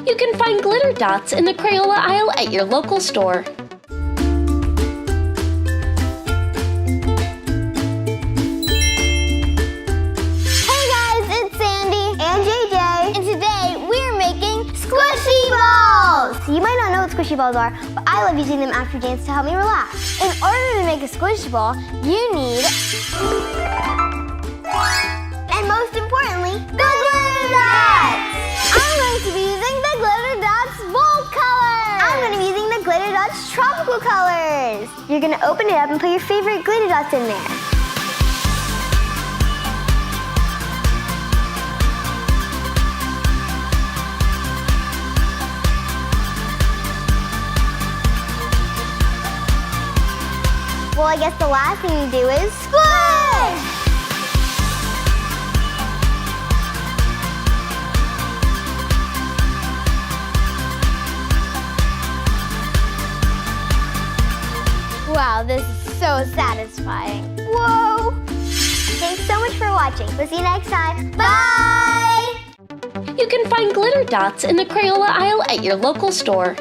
You can find glitter dots in the Crayola aisle at your local store. Hey guys, it's Sandy and JJ, and today we're making squishy balls! So you might not know what squishy balls are, but I love using them after dance to help me relax. In order to make a squishy ball, you need, and most importantly, the glitter dots! I'm going to be using the glitter dots bold color! I'm going to be using the glitter dots tropical colors! You're going to open it up and put your favorite glitter dots in there. Well, I guess the last thing you do is squish! Wow, this is so satisfying. Whoa! Thanks so much for watching. We'll see you next time. Bye! You can find glitter dots in the Crayola aisle at your local store.